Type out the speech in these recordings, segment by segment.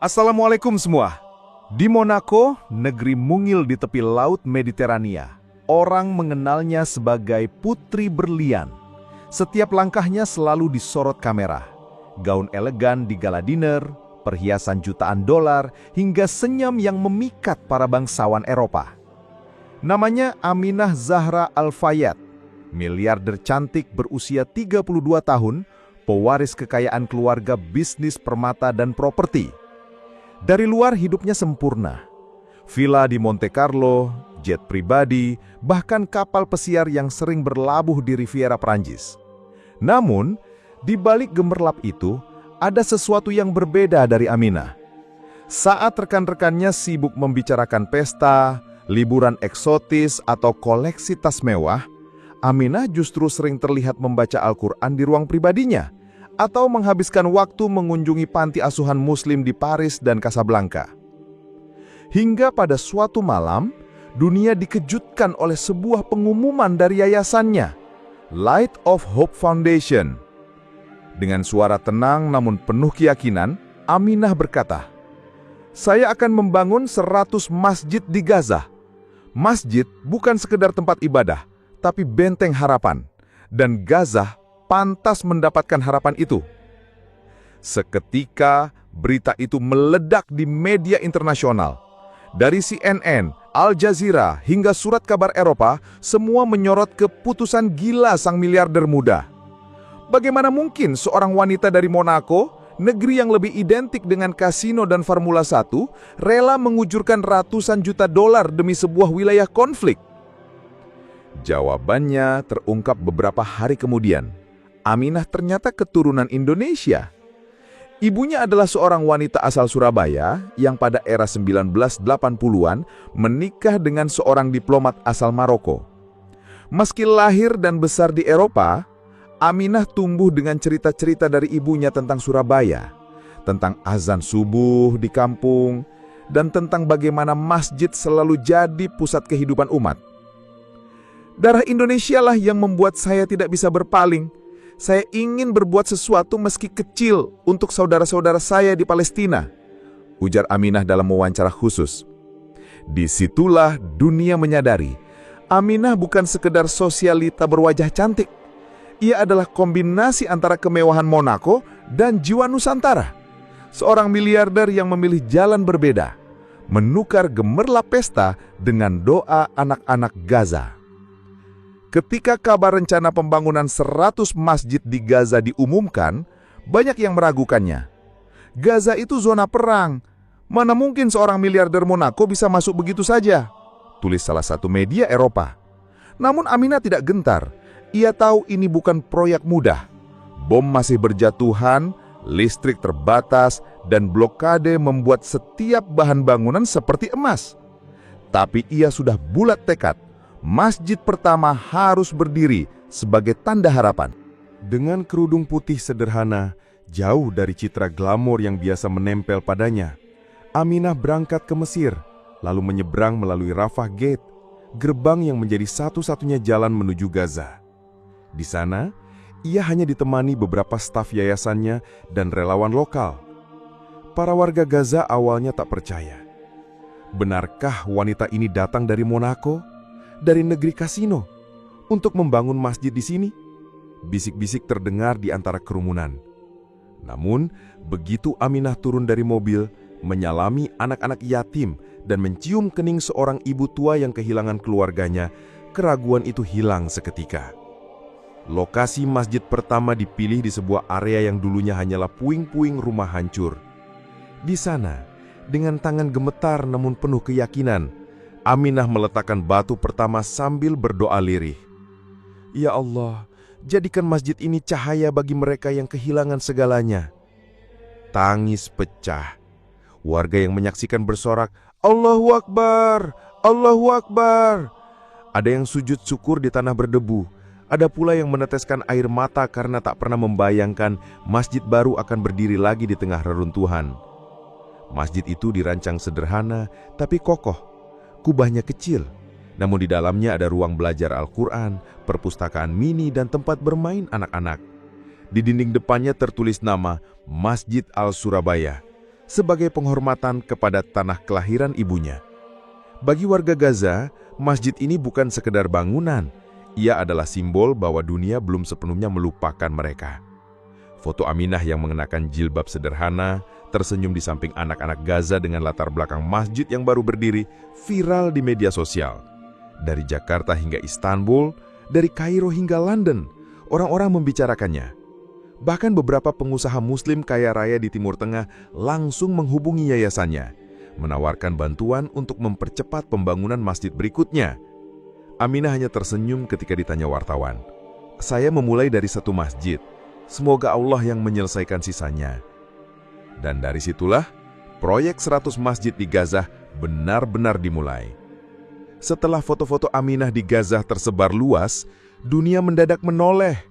Assalamualaikum semua. Di Monaco, negeri mungil di tepi laut Mediterania, orang mengenalnya sebagai Putri Berlian. Setiap langkahnya selalu disorot kamera. Gaun elegan di gala dinner, perhiasan jutaan dolar, hingga senyum yang memikat para bangsawan Eropa. Namanya Aminah Zahra Al-Fayed, miliarder cantik berusia 32 tahun, pewaris kekayaan keluarga bisnis permata dan properti. Dari luar hidupnya sempurna. Villa di Monte Carlo, jet pribadi, bahkan kapal pesiar yang sering berlabuh di Riviera Perancis. Namun, di balik gemerlap itu, ada sesuatu yang berbeda dari Aminah. Saat rekan-rekannya sibuk membicarakan pesta, liburan eksotis, atau koleksi tas mewah, Aminah justru sering terlihat membaca Al-Quran di ruang pribadinya, atau menghabiskan waktu mengunjungi panti asuhan muslim di Paris dan Casablanca. Hingga pada suatu malam, dunia dikejutkan oleh sebuah pengumuman dari yayasannya, Light of Hope Foundation. Dengan suara tenang namun penuh keyakinan, Aminah berkata, "Saya akan membangun 100 masjid di Gaza. Masjid bukan sekedar tempat ibadah, tapi benteng harapan. Dan Gaza pantas mendapatkan harapan itu." Seketika, berita itu meledak di media internasional. Dari CNN, Al Jazeera, hingga surat kabar Eropa, semua menyorot keputusan gila sang miliarder muda. Bagaimana mungkin seorang wanita dari Monaco, negeri yang lebih identik dengan kasino dan Formula 1, rela mengucurkan ratusan juta dolar demi sebuah wilayah konflik? Jawabannya terungkap beberapa hari kemudian. Aminah ternyata keturunan Indonesia. Ibunya adalah seorang wanita asal Surabaya yang pada era 1980-an menikah dengan seorang diplomat asal Maroko. Meski lahir dan besar di Eropa, Aminah tumbuh dengan cerita-cerita dari ibunya tentang Surabaya, tentang azan subuh di kampung, dan tentang bagaimana masjid selalu jadi pusat kehidupan umat. Darah Indonesia lah yang membuat saya tidak bisa berpaling. Saya ingin berbuat sesuatu meski kecil untuk saudara-saudara saya di Palestina, ujar Aminah dalam wawancara khusus. Disitulah dunia menyadari, Aminah bukan sekedar sosialita berwajah cantik. Ia adalah kombinasi antara kemewahan Monaco dan jiwa Nusantara. Seorang miliarder yang memilih jalan berbeda, menukar gemerlap pesta dengan doa anak-anak Gaza. Ketika kabar rencana pembangunan 100 masjid di Gaza diumumkan, banyak yang meragukannya. Gaza itu zona perang. Mana mungkin seorang miliarder Monaco bisa masuk begitu saja? Tulis salah satu media Eropa. Namun Aminah tidak gentar. Ia tahu ini bukan proyek mudah. Bom masih berjatuhan, listrik terbatas, dan blokade membuat setiap bahan bangunan seperti emas. Tapi ia sudah bulat tekad. Masjid pertama harus berdiri sebagai tanda harapan. Dengan kerudung putih sederhana, jauh dari citra glamor yang biasa menempel padanya, Aminah berangkat ke Mesir, lalu menyeberang melalui Rafah Gate, gerbang yang menjadi satu-satunya jalan menuju Gaza. Di sana, ia hanya ditemani beberapa staf yayasannya dan relawan lokal. Para warga Gaza awalnya tak percaya. Benarkah wanita ini datang dari Monaco? Dari negeri kasino, untuk membangun masjid di sini? Bisik-bisik terdengar di antara kerumunan. Namun, begitu Aminah turun dari mobil, menyalami anak-anak yatim, dan mencium kening seorang ibu tua yang kehilangan keluarganya, keraguan itu hilang seketika. Lokasi masjid pertama dipilih di sebuah area yang dulunya hanyalah puing-puing rumah hancur. Di sana, dengan tangan gemetar namun penuh keyakinan, Aminah meletakkan batu pertama sambil berdoa lirih. "Ya Allah, jadikan masjid ini cahaya bagi mereka yang kehilangan segalanya." Tangis pecah. Warga yang menyaksikan bersorak, "Allahu Akbar! Allahu Akbar!" Ada yang sujud syukur di tanah berdebu. Ada pula yang meneteskan air mata karena tak pernah membayangkan masjid baru akan berdiri lagi di tengah reruntuhan. Masjid itu dirancang sederhana tapi kokoh. Kubahnya kecil, namun di dalamnya ada ruang belajar Al-Quran, perpustakaan mini, dan tempat bermain anak-anak. Di dinding depannya tertulis nama Masjid Al-Surabaya, sebagai penghormatan kepada tanah kelahiran ibunya. Bagi warga Gaza, masjid ini bukan sekedar bangunan. Ia adalah simbol bahwa dunia belum sepenuhnya melupakan mereka. Foto Aminah yang mengenakan jilbab sederhana, tersenyum di samping anak-anak Gaza dengan latar belakang masjid yang baru berdiri, viral di media sosial. Dari Jakarta hingga Istanbul, dari Kairo hingga London, orang-orang membicarakannya. Bahkan beberapa pengusaha muslim kaya raya di Timur Tengah langsung menghubungi yayasannya, menawarkan bantuan untuk mempercepat pembangunan masjid berikutnya. Aminah hanya tersenyum ketika ditanya wartawan. "Saya memulai dari satu masjid. Semoga Allah yang menyelesaikan sisanya." Dan dari situlah, proyek 100 masjid di Gaza benar-benar dimulai. Setelah foto-foto Aminah di Gaza tersebar luas, dunia mendadak menoleh.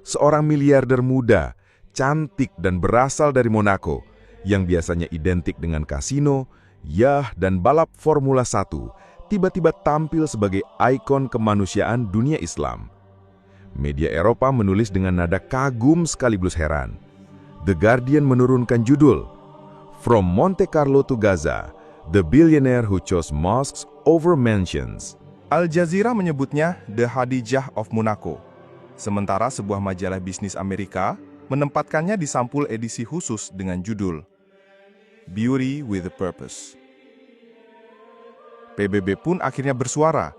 Seorang miliarder muda, cantik dan berasal dari Monaco, yang biasanya identik dengan kasino, yah dan balap Formula 1, tiba-tiba tampil sebagai ikon kemanusiaan dunia Islam. Media Eropa menulis dengan nada kagum sekaligus heran. The Guardian menurunkan judul, "From Monte Carlo to Gaza, the billionaire who chose mosques over mansions." Al Jazeera menyebutnya The Khadijah of Monaco. Sementara sebuah majalah bisnis Amerika menempatkannya di sampul edisi khusus dengan judul Beauty with a Purpose. PBB pun akhirnya bersuara.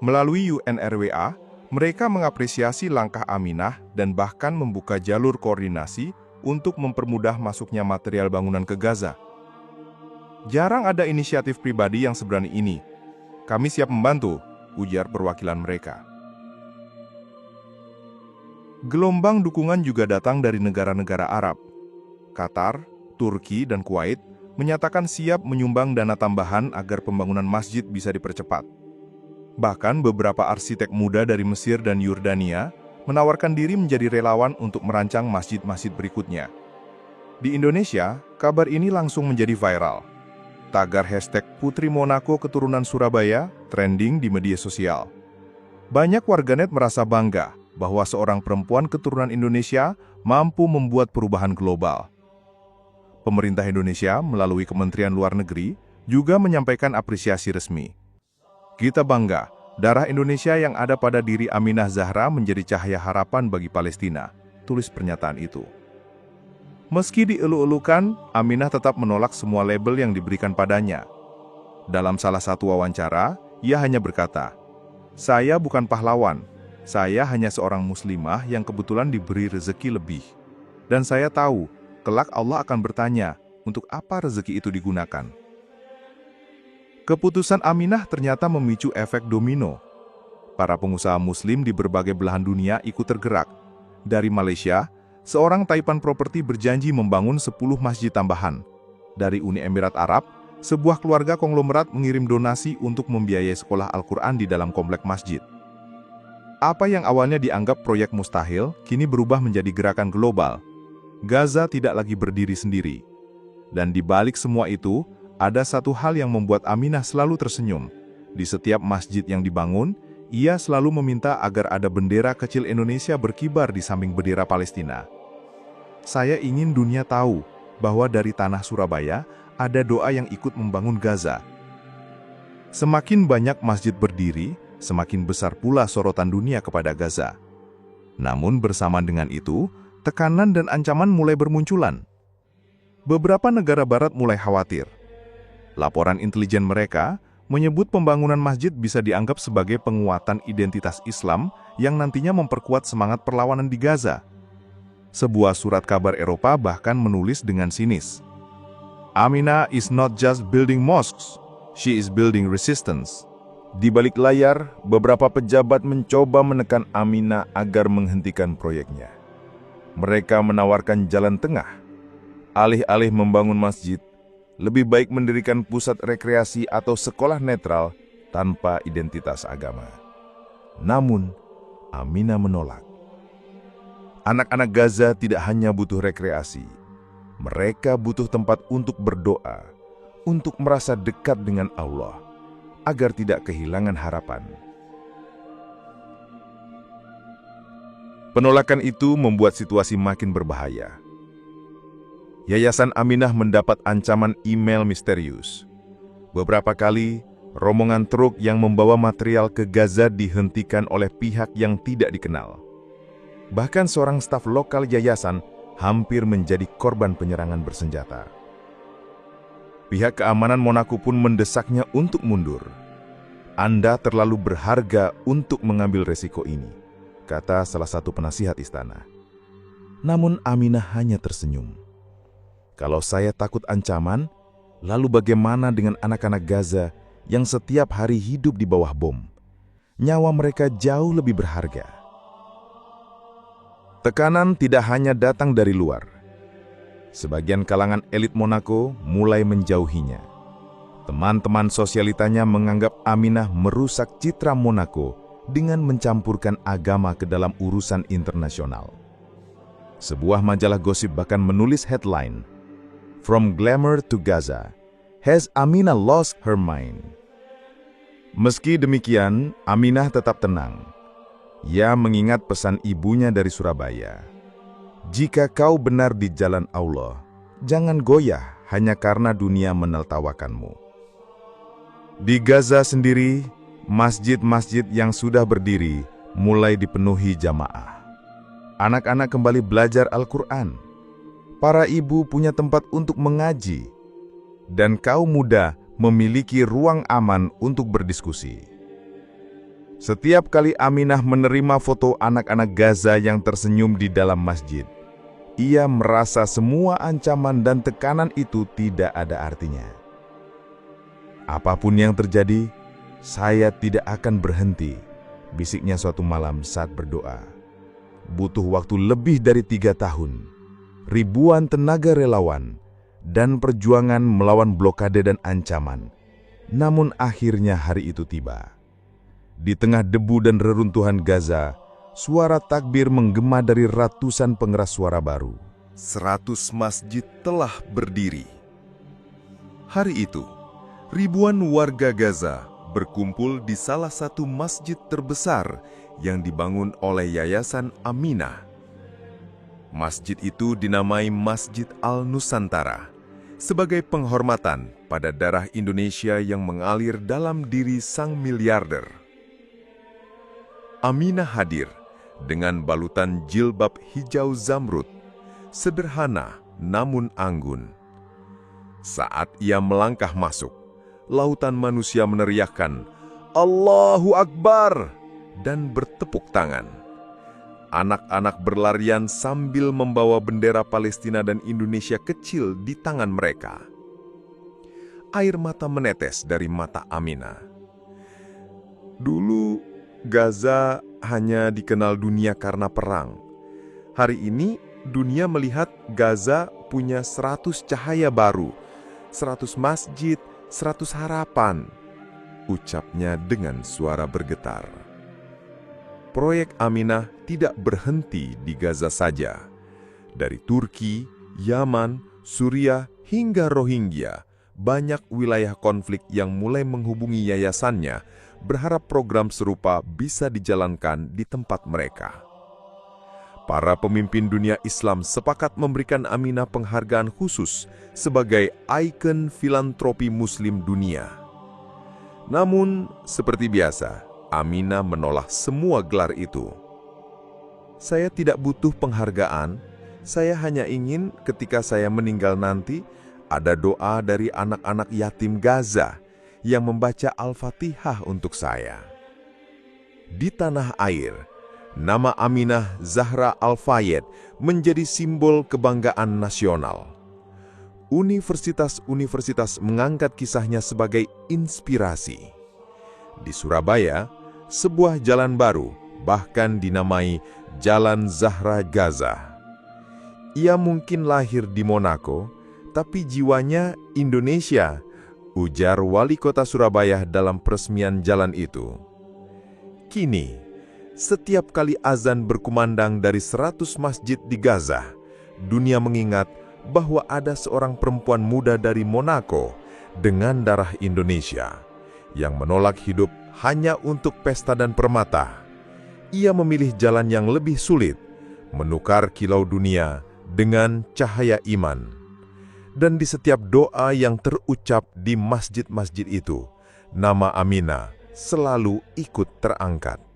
Melalui UNRWA, mereka mengapresiasi langkah Aminah dan bahkan membuka jalur koordinasi untuk mempermudah masuknya material bangunan ke Gaza. Jarang ada inisiatif pribadi yang seberani ini. "Kami siap membantu," ujar perwakilan mereka. Gelombang dukungan juga datang dari negara-negara Arab. Qatar, Turki, dan Kuwait menyatakan siap menyumbang dana tambahan agar pembangunan masjid bisa dipercepat. Bahkan beberapa arsitek muda dari Mesir dan Yordania menawarkan diri menjadi relawan untuk merancang masjid-masjid berikutnya. Di Indonesia, kabar ini langsung menjadi viral. Tagar hashtag Putri Monaco Keturunan Surabaya trending di media sosial. Banyak warganet merasa bangga bahwa seorang perempuan keturunan Indonesia mampu membuat perubahan global. Pemerintah Indonesia melalui Kementerian Luar Negeri juga menyampaikan apresiasi resmi. "Kita bangga, darah Indonesia yang ada pada diri Aminah Zahra menjadi cahaya harapan bagi Palestina," tulis pernyataan itu. Meski dielu-elukan, Aminah tetap menolak semua label yang diberikan padanya. Dalam salah satu wawancara, ia hanya berkata, "Saya bukan pahlawan, saya hanya seorang muslimah yang kebetulan diberi rezeki lebih. Dan saya tahu, kelak Allah akan bertanya, untuk apa rezeki itu digunakan." Keputusan Aminah ternyata memicu efek domino. Para pengusaha muslim di berbagai belahan dunia ikut tergerak. Dari Malaysia, seorang taipan properti berjanji membangun 10 masjid tambahan. Dari Uni Emirat Arab, sebuah keluarga konglomerat mengirim donasi untuk membiayai sekolah Al-Quran di dalam komplek masjid. Apa yang awalnya dianggap proyek mustahil, kini berubah menjadi gerakan global. Gaza tidak lagi berdiri sendiri. Dan di balik semua itu, ada satu hal yang membuat Aminah selalu tersenyum. Di setiap masjid yang dibangun, ia selalu meminta agar ada bendera kecil Indonesia berkibar di samping bendera Palestina. "Saya ingin dunia tahu bahwa dari tanah Surabaya ada doa yang ikut membangun Gaza." Semakin banyak masjid berdiri, semakin besar pula sorotan dunia kepada Gaza. Namun bersamaan dengan itu, tekanan dan ancaman mulai bermunculan. Beberapa negara barat mulai khawatir. Laporan intelijen mereka menyebut pembangunan masjid bisa dianggap sebagai penguatan identitas Islam yang nantinya memperkuat semangat perlawanan di Gaza. Sebuah surat kabar Eropa bahkan menulis dengan sinis, "Aminah is not just building mosques, she is building resistance." Di balik layar, beberapa pejabat mencoba menekan Aminah agar menghentikan proyeknya. Mereka menawarkan jalan tengah. Alih-alih membangun masjid, lebih baik mendirikan pusat rekreasi atau sekolah netral tanpa identitas agama. Namun, Aminah menolak. Anak-anak Gaza tidak hanya butuh rekreasi. Mereka butuh tempat untuk berdoa, untuk merasa dekat dengan Allah, agar tidak kehilangan harapan. Penolakan itu membuat situasi makin berbahaya. Yayasan Aminah mendapat ancaman email misterius. Beberapa kali, rombongan truk yang membawa material ke Gaza dihentikan oleh pihak yang tidak dikenal. Bahkan seorang staf lokal yayasan hampir menjadi korban penyerangan bersenjata. Pihak keamanan Monaco pun mendesaknya untuk mundur. "Anda terlalu berharga untuk mengambil resiko ini," kata salah satu penasihat istana. Namun Aminah hanya tersenyum. "Kalau saya takut ancaman, lalu bagaimana dengan anak-anak Gaza yang setiap hari hidup di bawah bom? Nyawa mereka jauh lebih berharga." Tekanan tidak hanya datang dari luar. Sebagian kalangan elit Monaco mulai menjauhinya. Teman-teman sosialitanya menganggap Aminah merusak citra Monaco dengan mencampurkan agama ke dalam urusan internasional. Sebuah majalah gosip bahkan menulis headline, "From Glamour to Gaza, has Aminah lost her mind?" Meski demikian, Aminah tetap tenang. Ia mengingat pesan ibunya dari Surabaya. "Jika kau benar di jalan Allah, jangan goyah hanya karena dunia menertawakanmu." Di Gaza sendiri, masjid-masjid yang sudah berdiri mulai dipenuhi jamaah. Anak-anak kembali belajar Al-Quran. Para ibu punya tempat untuk mengaji. Dan kaum muda memiliki ruang aman untuk berdiskusi. Setiap kali Aminah menerima foto anak-anak Gaza yang tersenyum di dalam masjid, ia merasa semua ancaman dan tekanan itu tidak ada artinya. "Apapun yang terjadi, saya tidak akan berhenti," bisiknya suatu malam saat berdoa. Butuh waktu lebih dari 3 tahun, ribuan tenaga relawan, dan perjuangan melawan blokade dan ancaman. Namun akhirnya hari itu tiba. Di tengah debu dan reruntuhan Gaza, suara takbir menggema dari ratusan pengeras suara baru. 100 masjid telah berdiri. Hari itu, ribuan warga Gaza berkumpul di salah satu masjid terbesar yang dibangun oleh Yayasan Aminah. Masjid itu dinamai Masjid Al-Nusantara sebagai penghormatan pada darah Indonesia yang mengalir dalam diri sang miliarder. Aminah hadir dengan balutan jilbab hijau zamrud, sederhana namun anggun. Saat ia melangkah masuk, lautan manusia meneriakkan, "Allahu Akbar!" dan bertepuk tangan. Anak-anak berlarian sambil membawa bendera Palestina dan Indonesia kecil di tangan mereka. Air mata menetes dari mata Aminah. Dulu, Gaza hanya dikenal dunia karena perang. Hari ini, dunia melihat Gaza punya 100 cahaya baru, 100 masjid, 100 harapan, ucapnya dengan suara bergetar. Proyek Aminah tidak berhenti di Gaza saja. Dari Turki, Yaman, Suriah, hingga Rohingya, banyak wilayah konflik yang mulai menghubungi yayasannya berharap program serupa bisa dijalankan di tempat mereka. Para pemimpin dunia Islam sepakat memberikan Aminah penghargaan khusus sebagai ikon filantropi Muslim dunia. Namun, seperti biasa, Aminah menolak semua gelar itu. "Saya tidak butuh penghargaan, saya hanya ingin ketika saya meninggal nanti, ada doa dari anak-anak yatim Gaza yang membaca Al-Fatihah untuk saya." Di tanah air, nama Aminah Zahra Al-Fayed menjadi simbol kebanggaan nasional. Universitas-universitas mengangkat kisahnya sebagai inspirasi. Di Surabaya, sebuah jalan baru bahkan dinamai Jalan Zahra Gaza. Ia mungkin lahir di Monaco, tapi jiwanya Indonesia, ujar Wali Kota Surabaya dalam peresmian jalan itu. Kini, setiap kali azan berkumandang dari 100 masjid di Gaza, dunia mengingat bahwa ada seorang perempuan muda dari Monaco dengan darah Indonesia yang menolak hidup hanya untuk pesta dan permata. Ia memilih jalan yang lebih sulit, menukar kilau dunia dengan cahaya iman. Dan di setiap doa yang terucap di masjid-masjid itu, nama Aminah selalu ikut terangkat.